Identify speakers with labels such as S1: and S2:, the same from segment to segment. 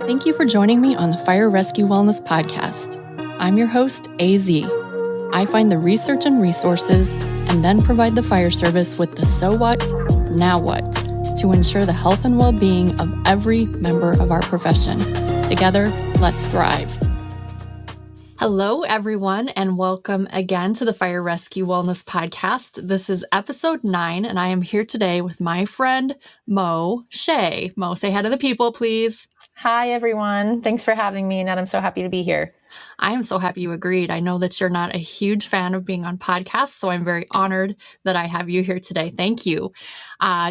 S1: Thank you for joining me on the Fire Rescue Wellness Podcast. I'm your host, AZ. I find the research and resources and then provide the fire service with the so what, now what, to ensure the health and well-being of every member of our profession. Together, let's thrive. Hello, everyone, and welcome again to the Fire Rescue Wellness Podcast. This is episode 9, and I am here today with my friend, Maura Shea. Mo, say hi to the people, please.
S2: Hi, everyone. Thanks for having me, Annette. I'm so happy to be here.
S1: I am so happy you agreed. I know that you're not a huge fan of being on podcasts, so I'm very honored that I have you here today. Thank you.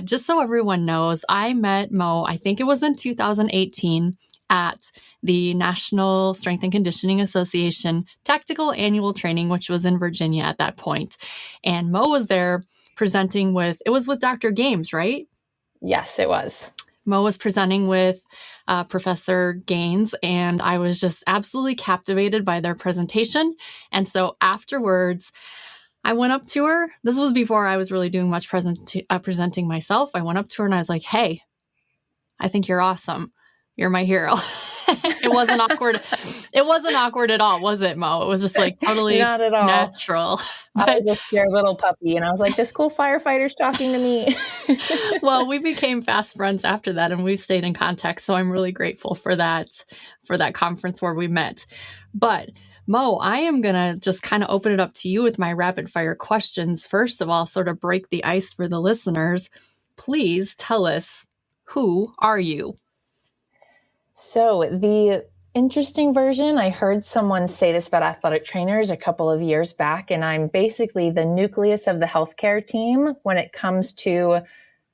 S1: Just so everyone knows, I met Mo, I think it was in 2018, at the National Strength and Conditioning Association Tactical Annual Training, which was in Virginia at that point. And Mo was there presenting with Dr. Games, right?
S2: Yes, it was.
S1: Mo was presenting with Professor Gaines, and I was just absolutely captivated by their presentation. And so afterwards, I went up to her. This was before I was really doing much presenting myself. I went up to her and I was like, "Hey, I think you're awesome. You're my hero." It wasn't awkward. It wasn't awkward at all, was it, Mo? It was just like totally
S2: Not at all.
S1: Natural.
S2: I was a scared little puppy, and I was like, this cool firefighter's talking to me.
S1: Well, we became fast friends after that, and we stayed in contact. So I'm really grateful for that conference where we met. But Mo, I am going to just kind of open it up to you with my rapid fire questions. First of all, sort of break the ice for the listeners. Please tell us, who are you?
S2: So the interesting version, I heard someone say this about athletic trainers a couple of years back, and I'm basically the nucleus of the healthcare team when it comes to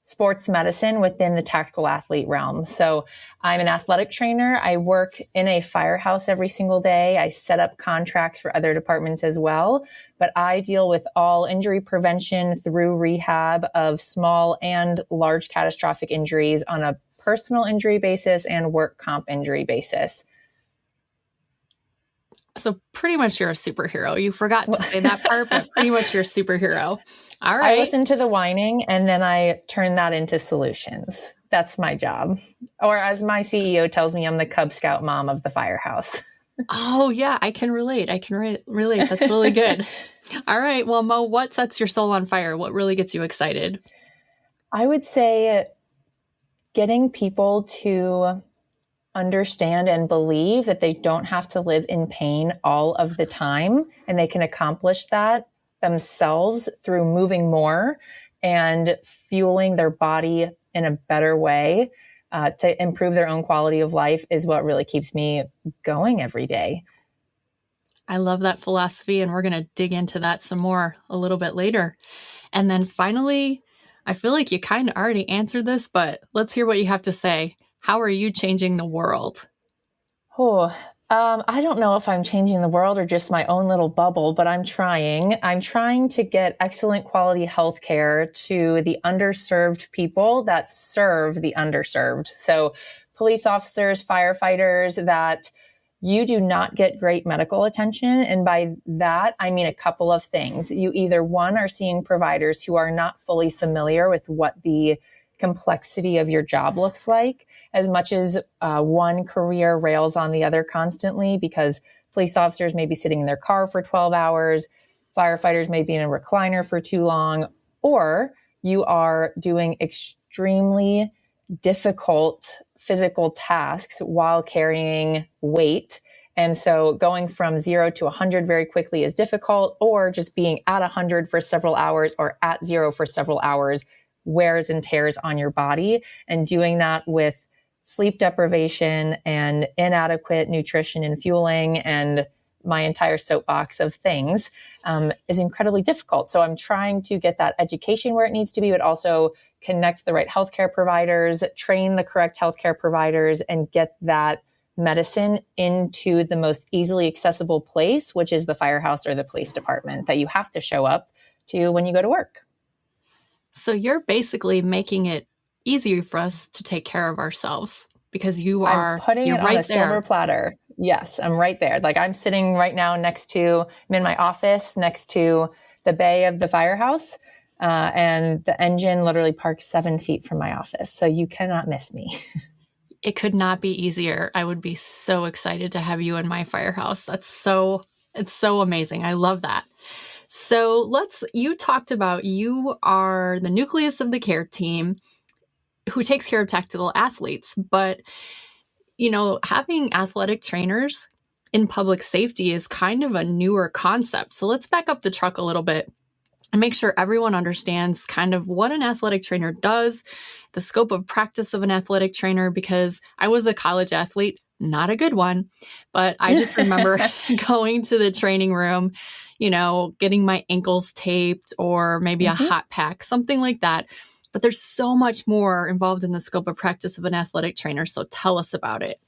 S2: sports medicine within the tactical athlete realm. So I'm an athletic trainer. I work in a firehouse every single day. I set up contracts for other departments as well, but I deal with all injury prevention through rehab of small and large catastrophic injuries on a personal injury basis and work comp injury basis.
S1: So pretty much you're a superhero. You forgot to say that part, but pretty much you're a superhero. All right.
S2: I listen to the whining and then I turn that into solutions. That's my job. Or as my CEO tells me, I'm the Cub Scout mom of the firehouse.
S1: Oh, yeah, I can relate. Relate. That's really good. All right. Well, Mo, what sets your soul on fire? What really gets you excited?
S2: I would say getting people to understand and believe that they don't have to live in pain all of the time, and they can accomplish that themselves through moving more and fueling their body in a better way to improve their own quality of life is what really keeps me going every day.
S1: I love that philosophy, and we're going to dig into that some more a little bit later. And then finally, I feel like you kind of already answered this, but let's hear what you have to say. How are you changing the world?
S2: I don't know if I'm changing the world or just my own little bubble, but I'm trying. I'm trying to get excellent quality healthcare to the underserved people that serve the underserved. So police officers, firefighters, that you do not get great medical attention. And by that, I mean a couple of things. You either, one, are seeing providers who are not fully familiar with what the complexity of your job looks like, as much as one career rails on the other constantly, because police officers may be sitting in their car for 12 hours, firefighters may be in a recliner for too long, or you are doing extremely difficult physical tasks while carrying weight. And so going from 0 to 100 very quickly is difficult, or just being at 100 for several hours or at 0 for several hours wears and tears on your body. And doing that with sleep deprivation and inadequate nutrition and fueling and my entire soapbox of things is incredibly difficult. So I'm trying to get that education where it needs to be, but also connect the right healthcare providers, train the correct healthcare providers, and get that medicine into the most easily accessible place, which is the firehouse or the police department that you have to show up to when you go to work.
S1: So you're basically making it easier for us to take care of ourselves because you're
S2: putting it
S1: right
S2: on a silver platter. Yes, I'm right there. Like I'm sitting right now I'm in my office next to the bay of the firehouse. And the engine literally parks 7 feet from my office. So you cannot miss me.
S1: It could not be easier. I would be so excited to have you in my firehouse. It's so amazing. I love that. So you talked about you are the nucleus of the care team who takes care of tactical athletes, but having athletic trainers in public safety is kind of a newer concept. So let's back up the truck a little bit and make sure everyone understands kind of what an athletic trainer does, the scope of practice of an athletic trainer, because I was a college athlete, not a good one, but I just remember going to the training room, getting my ankles taped or maybe a hot pack, something like that. But there's so much more involved in the scope of practice of an athletic trainer. So tell us about it.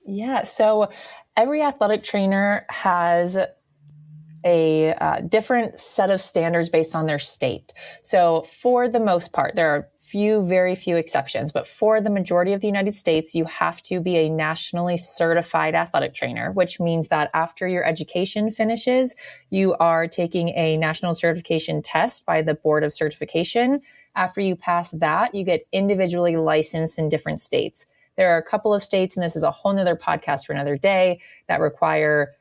S2: Yeah. So every athletic trainer has a different set of standards based on their state. So for the most part, there are very few exceptions, but for the majority of the United States, you have to be a nationally certified athletic trainer, which means that after your education finishes, you are taking a national certification test by the Board of Certification. After you pass that, you get individually licensed in different states. There are a couple of states, and this is a whole nother podcast for another day, that require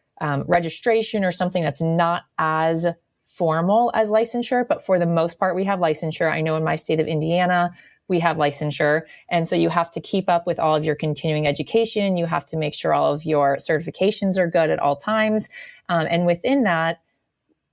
S2: registration or something that's not as formal as licensure. But for the most part, we have licensure. I know in my state of Indiana, we have licensure. And so you have to keep up with all of your continuing education. You have to make sure all of your certifications are good at all times. And within that,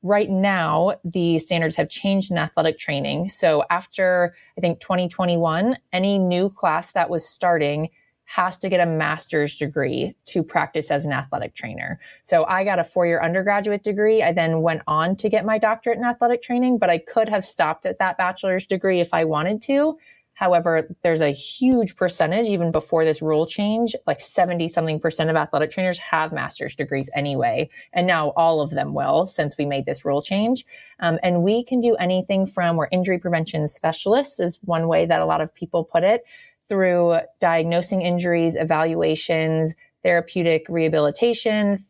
S2: right now, the standards have changed in athletic training. So after, I think, 2021, any new class that was starting has to get a master's degree to practice as an athletic trainer. So I got a 4-year undergraduate degree. I then went on to get my doctorate in athletic training, but I could have stopped at that bachelor's degree if I wanted to. However, there's a huge percentage, even before this rule change, like 70-something% of athletic trainers have master's degrees anyway. And now all of them will, since we made this rule change. And we can do anything from, we're injury prevention specialists is one way that a lot of people put it, through diagnosing injuries, evaluations, therapeutic rehabilitation,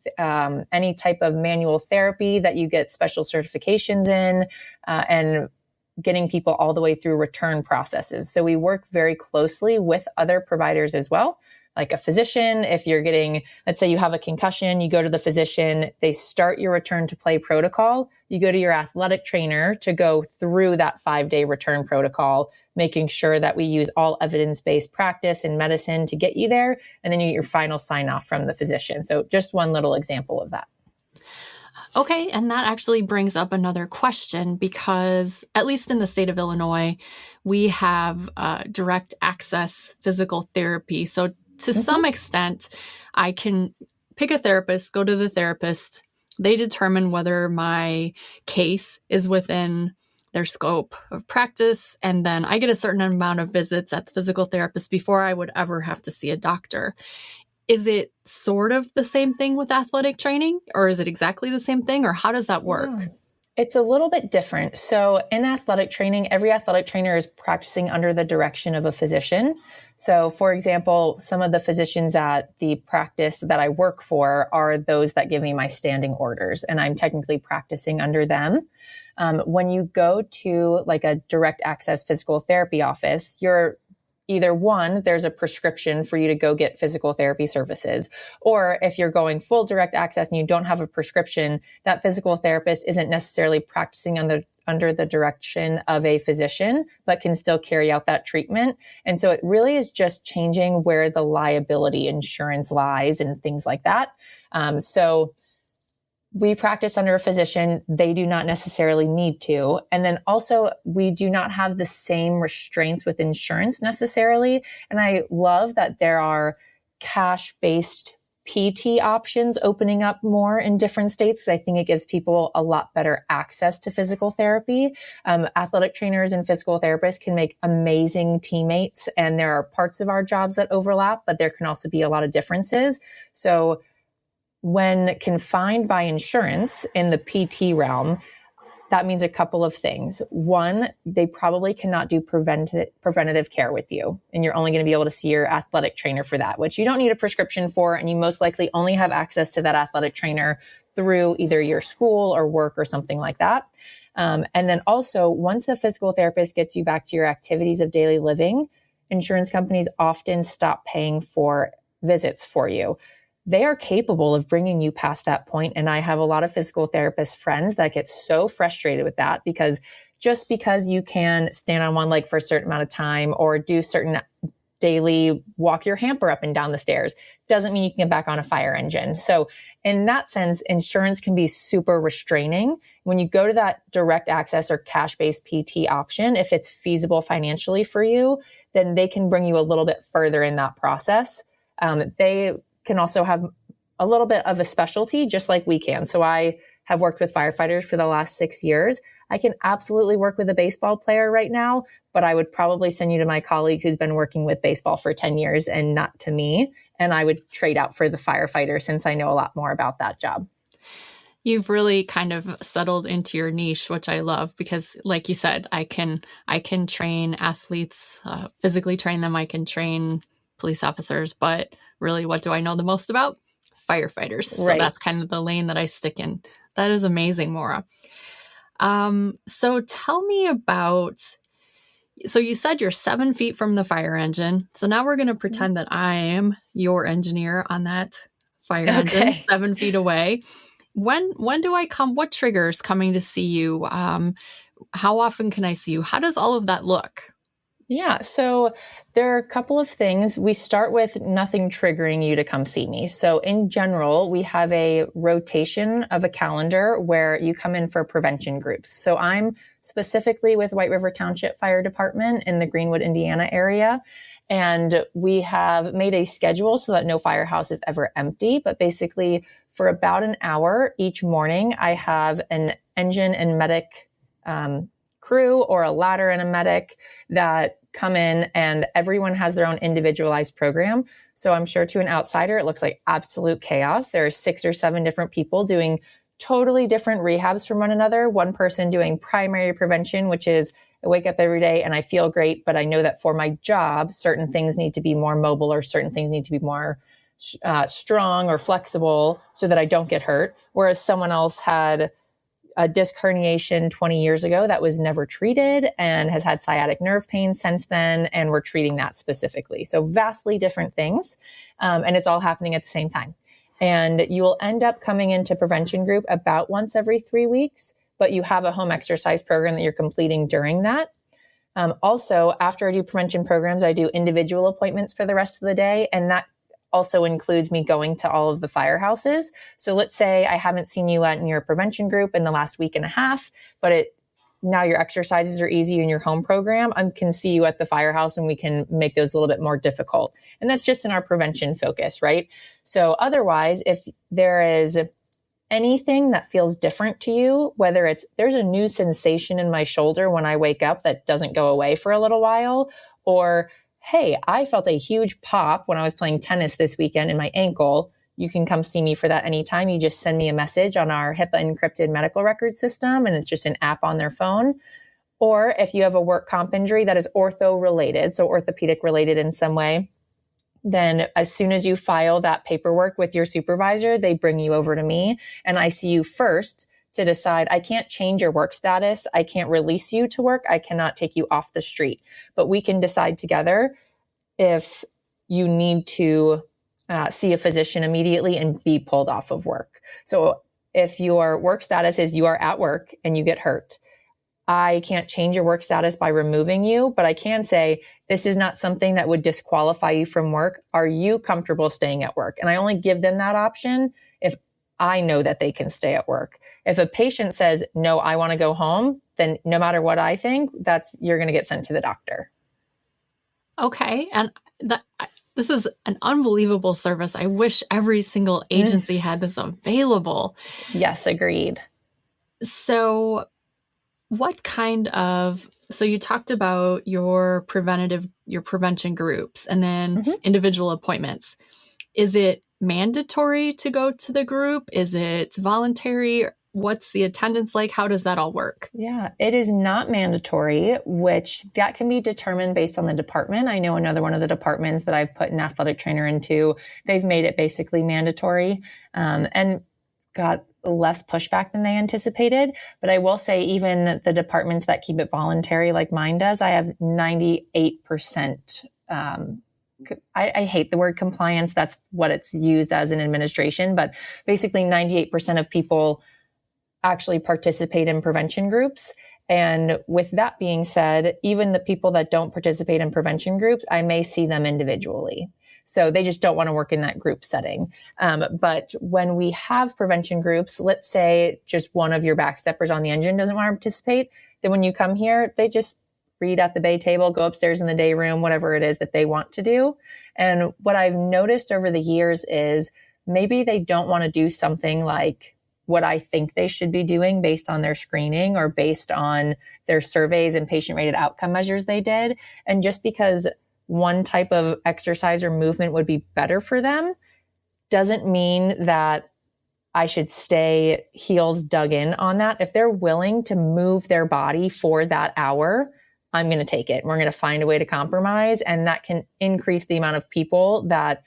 S2: any type of manual therapy that you get special certifications in, and getting people all the way through return processes. So we work very closely with other providers as well, like a physician. If you're getting, let's say you have a concussion, you go to the physician, they start your return to play protocol. You go to your athletic trainer to go through that 5-day return protocol, making sure that we use all evidence-based practice in medicine to get you there. And then you get your final sign off from the physician. So just one little example of that.
S1: Okay, and that actually brings up another question, because at least in the state of Illinois, we have direct access physical therapy. So to some extent, I can pick a therapist, go to the therapist. They determine whether my case is within their scope of practice, and then I get a certain amount of visits at the physical therapist before I would ever have to see a doctor. Is it sort of the same thing with athletic training, or is it exactly the same thing, or how does that work?
S2: Yeah. It's a little bit different. So in athletic training, every athletic trainer is practicing under the direction of a physician. So for example, some of the physicians at the practice that I work for are those that give me my standing orders, and I'm technically practicing under them. When you go to like a direct access physical therapy office, you're either one, there's a prescription for you to go get physical therapy services. Or if you're going full direct access and you don't have a prescription, that physical therapist isn't necessarily practicing under the direction of a physician, but can still carry out that treatment. And so it really is just changing where the liability insurance lies and things like that. So we practice under a physician. They do not necessarily need to. And then also, we do not have the same restraints with insurance necessarily. And I love that there are cash-based PT options opening up more in different states, because I think it gives people a lot better access to physical therapy. Athletic trainers and physical therapists can make amazing teammates, and there are parts of our jobs that overlap, but there can also be a lot of differences. So when confined by insurance in the PT realm, that means a couple of things. One, they probably cannot do preventative care with you, and you're only going to be able to see your athletic trainer for that, which you don't need a prescription for, and you most likely only have access to that athletic trainer through either your school or work or something like that. And then also, once a physical therapist gets you back to your activities of daily living, insurance companies often stop paying for visits for you. They are capable of bringing you past that point. And I have a lot of physical therapist friends that get so frustrated with that, because just because you can stand on one leg for a certain amount of time or do certain daily walk your hamper up and down the stairs doesn't mean you can get back on a fire engine. So in that sense, insurance can be super restraining. When you go to that direct access or cash-based PT option, if it's feasible financially for you, then they can bring you a little bit further in that process. They can also have a little bit of a specialty, just like we can. So I have worked with firefighters for the last 6 years. I can absolutely work with a baseball player right now, but I would probably send you to my colleague who's been working with baseball for 10 years and not to me. And I would trade out for the firefighter since I know a lot more about that job.
S1: You've really kind of settled into your niche, which I love, because like you said, I can train athletes, physically train them. I can train police officers, but really, what do I know the most about? Firefighters. So that's kind of the lane that I stick in. That is amazing, Maura. So tell me about, so you said you're 7 feet from the fire engine. So now we're going to pretend that I am your engineer on that fire engine, 7 feet away. When do I come? What triggers coming to see you? How often can I see you? How does all of that look?
S2: Yeah, so there are a couple of things. We start with nothing triggering you to come see me. So in general, we have a rotation of a calendar where you come in for prevention groups. So I'm specifically with White River Township Fire Department in the Greenwood, Indiana area. And we have made a schedule so that no firehouse is ever empty. But basically, for about an hour each morning, I have an engine and medic crew or a ladder and a medic that come in, and everyone has their own individualized program. So I'm sure to an outsider, it looks like absolute chaos. There are 6 or 7 different people doing totally different rehabs from one another. One person doing primary prevention, which is I wake up every day and I feel great, but I know that for my job, certain things need to be more mobile or certain things need to be more strong or flexible so that I don't get hurt. Whereas someone else had a disc herniation 20 years ago that was never treated and has had sciatic nerve pain since then. And we're treating that specifically. So vastly different things. And it's all happening at the same time. And you will end up coming into prevention group about once every 3 weeks, but you have a home exercise program that you're completing during that. Also, after I do prevention programs, I do individual appointments for the rest of the day. And that also includes me going to all of the firehouses. So let's say I haven't seen you in your prevention group in the last week and a half, but now your exercises are easy in your home program. I can see you at the firehouse and we can make those a little bit more difficult. And that's just in our prevention focus, right? So otherwise, if there is anything that feels different to you, whether it's there's a new sensation in my shoulder when I wake up that doesn't go away for a little while, or hey, I felt a huge pop when I was playing tennis this weekend in my ankle. You can come see me for that anytime. You just send me a message on our HIPAA encrypted medical record system, and it's just an app on their phone. Or if you have a work comp injury that is ortho related, so orthopedic related in some way, then as soon as you file that paperwork with your supervisor, they bring you over to me and I see you first to decide. I can't change your work status. I can't release you to work. I cannot take you off the street, but we can decide together if you need to see a physician immediately and be pulled off of work. So if your work status is you are at work and you get hurt, I can't change your work status by removing you, but I can say, this is not something that would disqualify you from work. Are you comfortable staying at work? And I only give them that option if I know that they can stay at work. If a patient says, no, I want to go home, then no matter what I think, you're going to get sent to the doctor.
S1: Okay. And this is an unbelievable service. I wish every single agency had this available.
S2: Yes, agreed.
S1: So so you talked about your prevention groups and then individual appointments. Is it mandatory to go to the group? Is it voluntary? What's the attendance like? How does that all work?
S2: Yeah, it is not mandatory, which that can be determined based on the department. I know another one of the departments that I've put an athletic trainer into, they've made it basically mandatory and got less pushback than they anticipated. But I will say even the departments that keep it voluntary like mine does, I have 98% I hate the word compliance. That's what it's used as in administration, but basically 98% of people actually participate in prevention groups. And with that being said, even the people that don't participate in prevention groups, I may see them individually. So they just don't want to work in that group setting. But when we have prevention groups, let's say just one of your backsteppers on the engine doesn't want to participate, then when you come here, they just read at the bay table, go upstairs in the day room, whatever it is that they want to do. And what I've noticed over the years is maybe they don't want to do something like what I think they should be doing based on their screening or based on their surveys and patient-rated outcome measures they did. And just because one type of exercise or movement would be better for them doesn't mean that I should stay heels dug in on that. If they're willing to move their body for that hour, I'm going to take it. We're going to find a way to compromise, and that can increase the amount of people that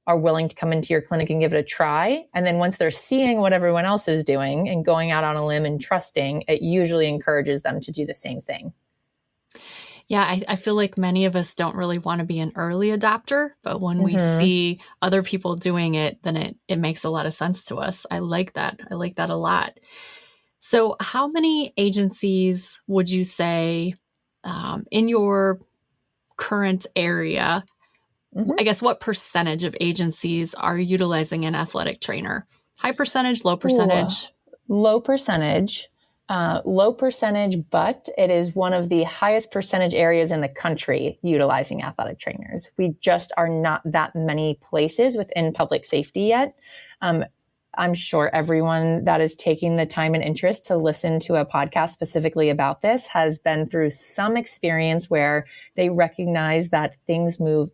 S2: are willing to come into your clinic and give it a try. And then once they're seeing what everyone else is doing and going out on a limb and trusting, it usually encourages them to do the same thing.
S1: Yeah, I feel like many of us don't really want to be an early adopter, but when we see other people doing it, then it makes a lot of sense to us. I like that. I like that a lot. So how many agencies would you say in your current area, I guess what percentage of agencies are utilizing an athletic trainer? High percentage, low percentage?
S2: Ooh, low percentage. But it is one of the highest percentage areas in the country utilizing athletic trainers. We just are not that many places within public safety yet. I'm sure everyone that is taking the time and interest to listen to a podcast specifically about this has been through some experience where they recognize that things move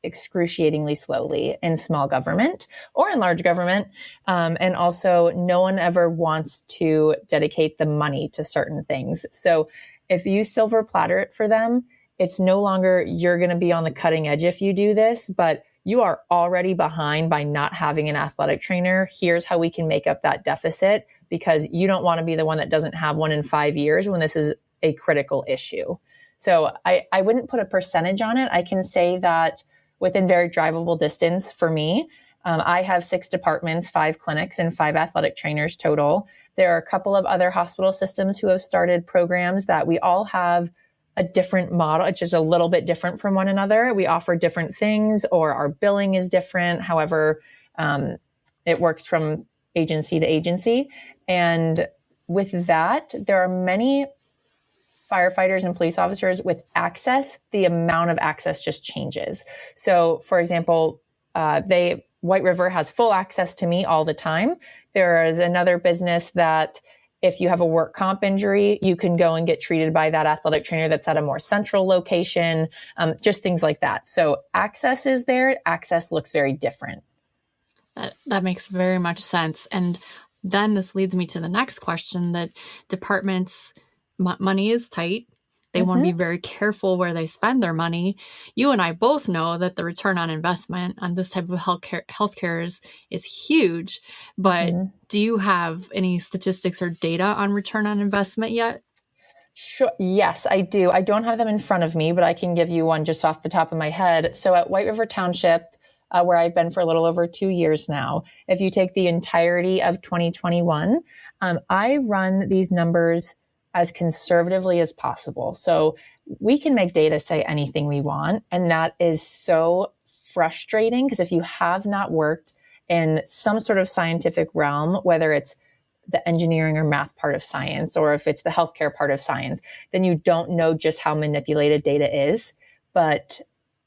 S2: excruciatingly slowly in small government or in large government. And also no one ever wants to dedicate the money to certain things. So if you silver platter it for them, it's no longer you're going to be on the cutting edge if you do this, but you are already behind by not having an athletic trainer. Here's how we can make up that deficit, because you don't want to be the one that doesn't have one in 5 years when this is a critical issue. So I wouldn't put a percentage on it. I can say that within very drivable distance for me, I have 6 departments, 5 clinics, and 5 athletic trainers total. There are a couple of other hospital systems who have started programs that we all have a different model. It's just a little bit different from one another. We offer different things, or our billing is different. However, it works from agency to agency. And with that, there are many firefighters and police officers with access. The amount of access just changes. So for example, White River has full access to me all the time. There is another business that if you have a work comp injury, you can go and get treated by that athletic trainer that's at a more central location, just things like that. So access is there. Access looks very different.
S1: That makes very much sense. And then this leads me to the next question, that departments, money is tight. They want to be very careful where they spend their money. You and I both know that the return on investment on this type of healthcare is huge. But do you have any statistics or data on return on investment yet?
S2: Sure. Yes, I do. I don't have them in front of me, but I can give you one just off the top of my head. So at White River Township, where I've been for a little over 2 years now, if you take the entirety of 2021, I run these numbers as conservatively as possible. So we can make data say anything we want. And that is so frustrating, because if you have not worked in some sort of scientific realm, whether it's the engineering or math part of science, or if it's the healthcare part of science, then you don't know just how manipulated data is. But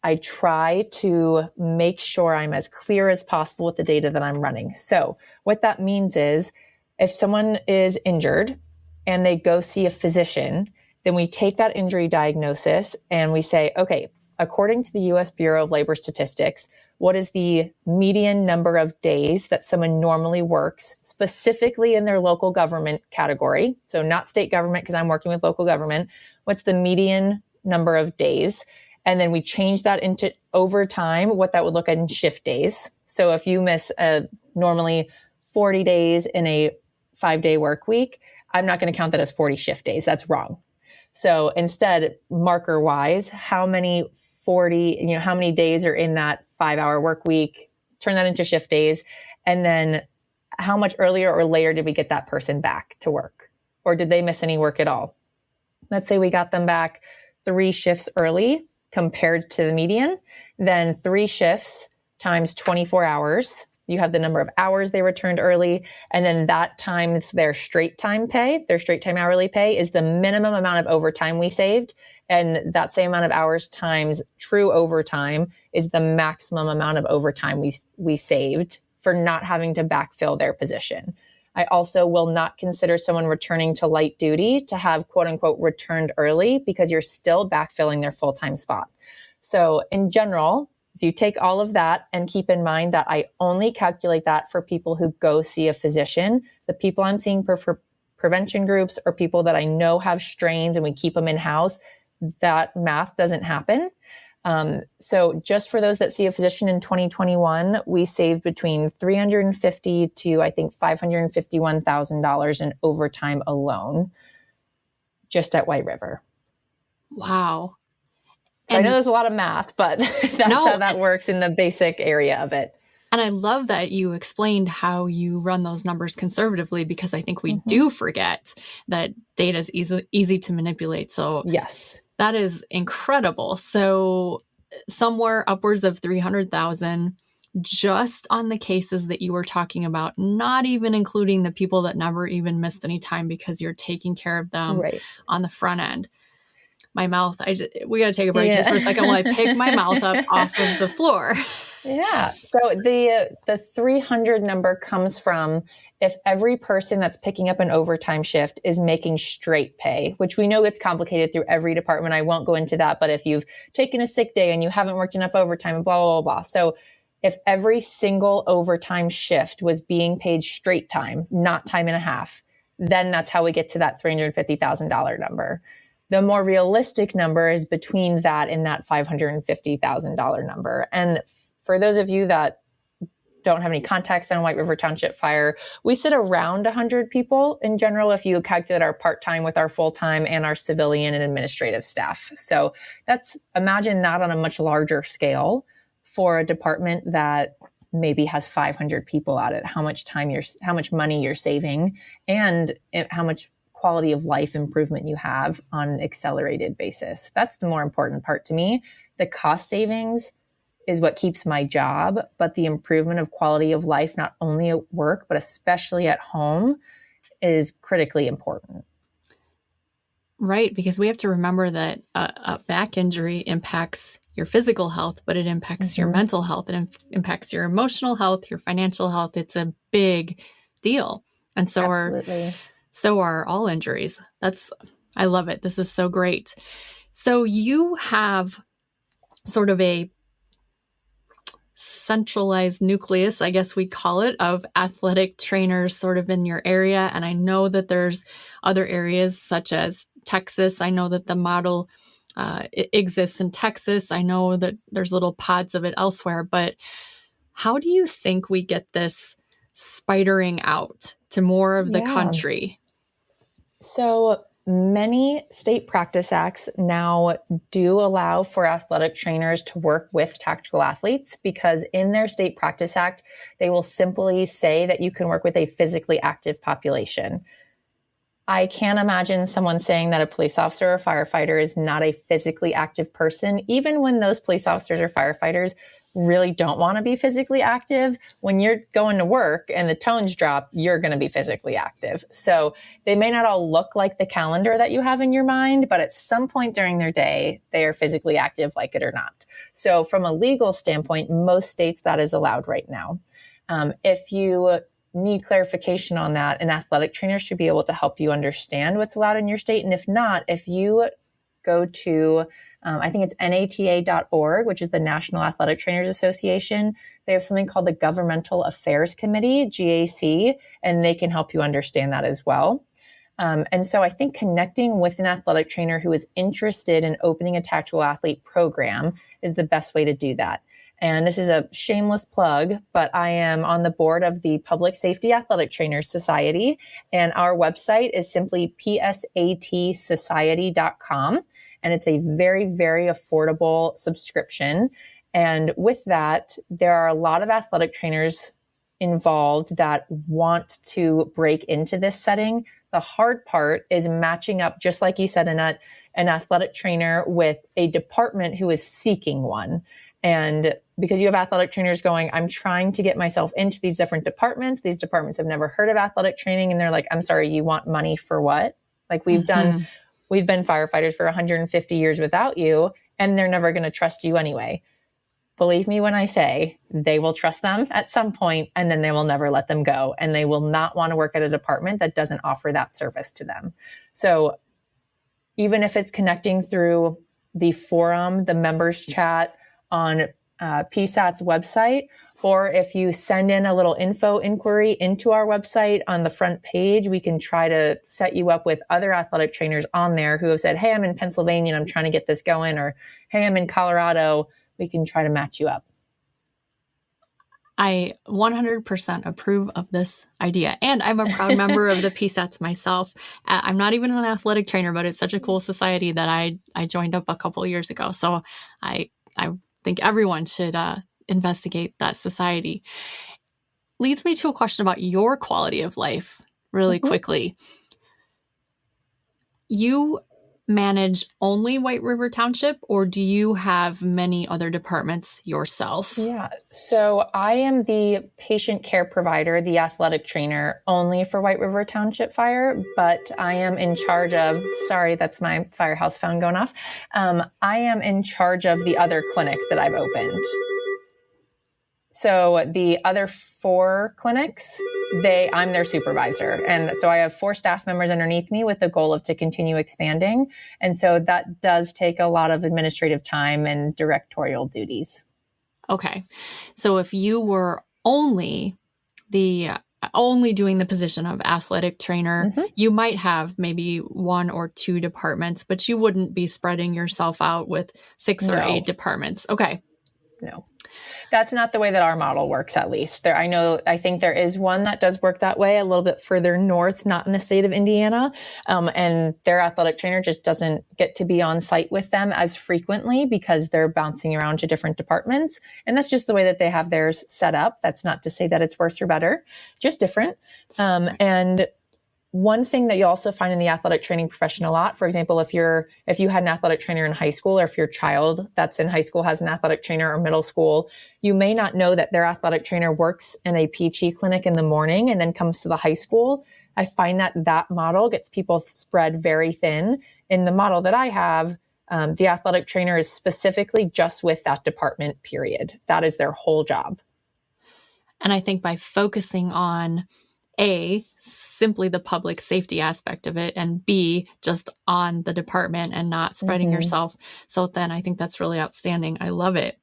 S2: I try to make sure I'm as clear as possible with the data that I'm running. So what that means is if someone is injured and they go see a physician, then we take that injury diagnosis and we say, okay, according to the U.S. Bureau of Labor Statistics, what is the median number of days that someone normally works specifically in their local government category? So not state government, because I'm working with local government. What's the median number of days? And then we change that into over time, what that would look at in shift days. So if you miss normally 40 days in a 5-day work week, I'm not going to count that as 40 shift days. That's wrong. So instead, marker wise, how many 40, how many days are in that 5-hour work week, turn that into shift days. And then how much earlier or later did we get that person back to work? Or did they miss any work at all? Let's say we got them back 3 shifts early compared to the median, then 3 shifts times 24 hours. You have the number of hours they returned early, and then that times their straight time pay, their straight time hourly pay is the minimum amount of overtime we saved. And that same amount of hours times true overtime is the maximum amount of overtime we saved for not having to backfill their position. I also will not consider someone returning to light duty to have quote unquote returned early because you're still backfilling their full-time spot. So in general, if you take all of that and keep in mind that I only calculate that for people who go see a physician, the people I'm seeing for prevention groups or people that I know have strains and we keep them in-house, that math doesn't happen. So just for those that see a physician in 2021, we saved between $350,000 to I think $551,000 in overtime alone, just at White River.
S1: Wow.
S2: So I know there's a lot of math, but that's how that works in the basic area of it.
S1: And I love that you explained how you run those numbers conservatively, because I think we do forget that data is easy to manipulate. So
S2: yes,
S1: that is incredible. So somewhere upwards of 300,000 just on the cases that you were talking about, not even including the people that never even missed any time because you're taking care of them on the front end. My mouth, we got to take a break just for a second while I pick my mouth up off of the floor.
S2: Yeah. So the 300 number comes from if every person that's picking up an overtime shift is making straight pay, which we know gets complicated through every department. I won't go into that, but if you've taken a sick day and you haven't worked enough overtime and blah, blah, blah, blah. So if every single overtime shift was being paid straight time, not time and a half, then that's how we get to that $350,000 number. The more realistic number is between that and that $550,000 number. And for those of you that don't have any context on White River Township Fire, we sit around 100 people in general if you calculate our part-time with our full-time and our civilian and administrative staff. So imagine that on a much larger scale for a department that maybe has 500 people at it, how much money you're saving and how much quality of life improvement you have on an accelerated basis. That's the more important part to me. The cost savings is what keeps my job, but the improvement of quality of life, not only at work, but especially at home, is critically important.
S1: Right, because we have to remember that a back injury impacts your physical health, but it impacts your mental health. It impacts your emotional health, your financial health. It's a big deal. And so are all injuries. I love it. This is so great. So you have sort of a centralized nucleus, I guess we'd call it, of athletic trainers sort of in your area. And I know that there's other areas such as Texas. I know that the model exists in Texas. I know that there's little pods of it elsewhere. But how do you think we get this spidering out to more of the country?
S2: So many state practice acts now do allow for athletic trainers to work with tactical athletes because in their state practice act, they will simply say that you can work with a physically active population. I can't imagine someone saying that a police officer or firefighter is not a physically active person, even when those police officers or firefighters really don't want to be physically active. When you're going to work and the tones drop, you're going to be physically active. So they may not all look like the calendar that you have in your mind, but at some point during their day, they are physically active, like it or not. So from a legal standpoint, most states that is allowed right now. If you need clarification on that, an athletic trainer should be able to help you understand what's allowed in your state. And if not, if you go to I think it's nata.org, which is the National Athletic Trainers Association. They have something called the Governmental Affairs Committee, GAC, and they can help you understand that as well. And so I think connecting with an athletic trainer who is interested in opening a tactical athlete program is the best way to do that. And this is a shameless plug, but I am on the board of the Public Safety Athletic Trainers Society, and our website is simply psatsociety.com. And it's a very, very affordable subscription. And with that, there are a lot of athletic trainers involved that want to break into this setting. The hard part is matching up, just like you said, Annette, an athletic trainer with a department who is seeking one. And because you have athletic trainers going, I'm trying to get myself into these different departments. These departments have never heard of athletic training. And they're like, I'm sorry, you want money for what? Like we've been firefighters for 150 years without you, and they're never going to trust you anyway. Believe me when I say they will trust them at some point, and then they will never let them go. And they will not want to work at a department that doesn't offer that service to them. So even if it's connecting through the forum, the members chat on PSAT's website, or if you send in a little info inquiry into our website on the front page, we can try to set you up with other athletic trainers on there who have said, hey, I'm in Pennsylvania and I'm trying to get this going, or hey, I'm in Colorado. We can try to match you up.
S1: I 100% approve of this idea. And I'm a proud member of the PSATs myself. I'm not even an athletic trainer, but it's such a cool society that I joined up a couple of years ago. So I think everyone should investigate that society. Leads me to a question about your quality of life really quickly. You manage only White River Township, or do you have many other departments yourself?
S2: Yeah. So I am the patient care provider, the athletic trainer only for White River Township Fire, but I am in charge of, sorry, that's my firehouse phone going off. I am in charge of the other clinic that I've opened. So the other 4 clinics, I'm their supervisor. And so I have 4 staff members underneath me with the goal of to continue expanding. And so that does take a lot of administrative time and directorial duties.
S1: Okay. So if you were only doing the position of athletic trainer, you might have maybe 1 or 2 departments, but you wouldn't be spreading yourself out with 6 or 8 departments. Okay.
S2: No. That's not the way that our model works, at least. I think there is one that does work that way a little bit further north, not in the state of Indiana. And their athletic trainer just doesn't get to be on site with them as frequently because they're bouncing around to different departments. And that's just the way that they have theirs set up. That's not to say that it's worse or better, just different. And one thing that you also find in the athletic training profession a lot, for example, if you had an athletic trainer in high school, or if your child that's in high school has an athletic trainer, or middle school, you may not know that their athletic trainer works in a PT clinic in the morning and then comes to the high school. I find that model gets people spread very thin. In the model that I have, the athletic trainer is specifically just with that department, period. That is their whole job.
S1: And I think by focusing on simply the public safety aspect of it, and B, just on the department and not spreading yourself so thin, I think that's really outstanding. I love it.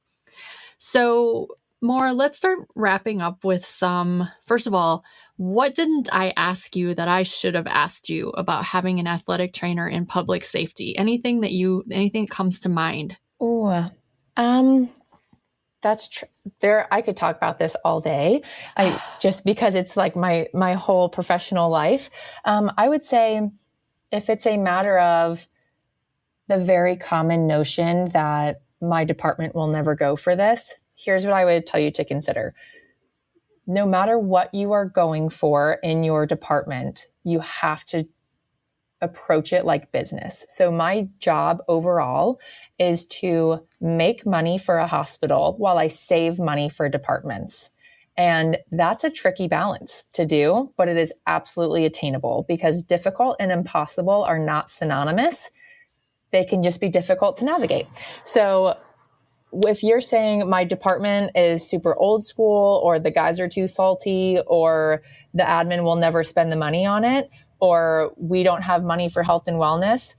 S1: So, Maura, let's start wrapping up with first of all, what didn't I ask you that I should have asked you about having an athletic trainer in public safety? Anything that comes to mind?
S2: That's true. I could talk about this all day. Just because it's like my whole professional life. I would say if it's a matter of the very common notion that my department will never go for this, here's what I would tell you to consider. No matter what you are going for in your department, you have to approach it like business. So my job overall is to make money for a hospital while I save money for departments. And that's a tricky balance to do, but it is absolutely attainable because difficult and impossible are not synonymous. They can just be difficult to navigate. So if you're saying my department is super old school, or the guys are too salty, or the admin will never spend the money on it, or we don't have money for health and wellness,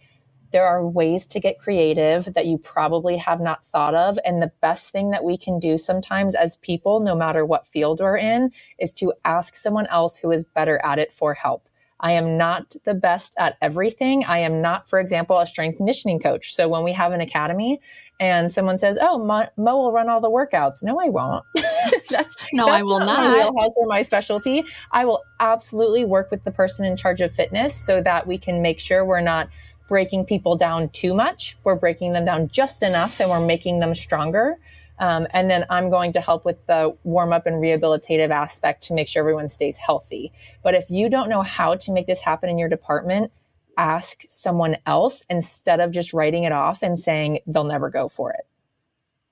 S2: there are ways to get creative that you probably have not thought of. And the best thing that we can do sometimes as people, no matter what field we're in, is to ask someone else who is better at it for help. I am not the best at everything. I am not, for example, a strength conditioning coach. So when we have an academy and someone says, oh, Mo will run all the workouts. No, I won't.
S1: I will not.
S2: My wheelhouse or my specialty. I will absolutely work with the person in charge of fitness so that we can make sure we're not breaking people down too much. We're breaking them down just enough and we're making them stronger. And then I'm going to help with the warm up and rehabilitative aspect to make sure everyone stays healthy. But if you don't know how to make this happen in your department, ask someone else instead of just writing it off and saying they'll never go for it.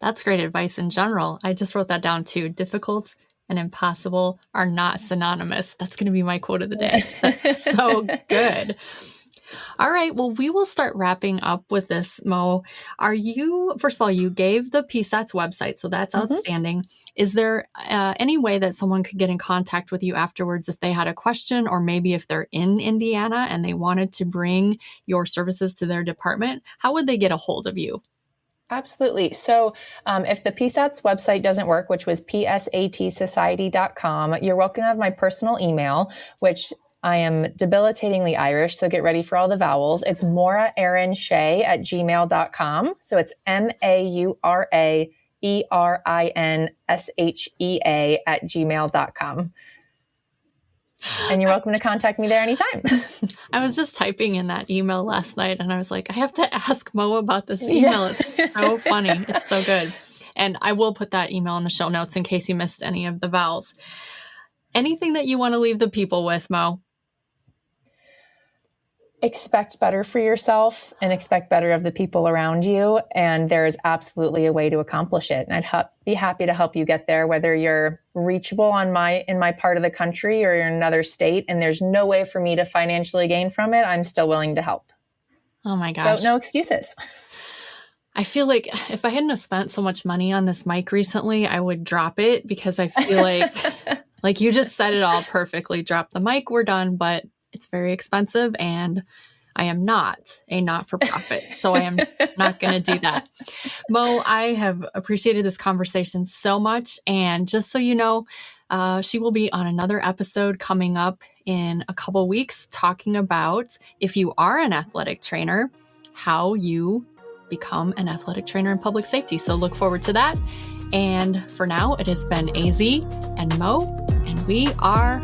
S1: That's great advice in general. I just wrote that down too. Difficult and impossible are not synonymous. That's going to be my quote of the day. That's so good. All right. Well, we will start wrapping up with this, Mo. First of all, you gave the PSAT's website, so that's outstanding. Is there any way that someone could get in contact with you afterwards if they had a question, or maybe if they're in Indiana and they wanted to bring your services to their department? How would they get a hold of you?
S2: Absolutely. So if the PSAT's website doesn't work, which was psatsociety.com, you're welcome to have my personal email, which I am debilitatingly Irish, so get ready for all the vowels. It's Maura Shea at gmail.com. So it's MauraErinShea at gmail.com. And you're welcome to contact me there anytime.
S1: I was just typing in that email last night and I was like, I have to ask Mo about this email. Yeah. It's so funny. It's so good. And I will put that email in the show notes in case you missed any of the vowels. Anything that you want to leave the people with, Mo?
S2: Expect better for yourself and expect better of the people around you. And there is absolutely a way to accomplish it. And I'd be happy to help you get there, whether you're reachable in my part of the country or you're in another state and there's no way for me to financially gain from it. I'm still willing to help.
S1: Oh my gosh.
S2: So no excuses.
S1: I feel like if I hadn't have spent so much money on this mic recently, I would drop it because I feel like you just said it all perfectly. Drop the mic, we're done. But it's very expensive and I am not a not-for-profit, so I am not going to do that. Mo, I have appreciated this conversation so much. And just so you know, she will be on another episode coming up in a couple weeks talking about, if you are an athletic trainer, how you become an athletic trainer in public safety. So look forward to that. And for now, it has been AZ and Mo, and we are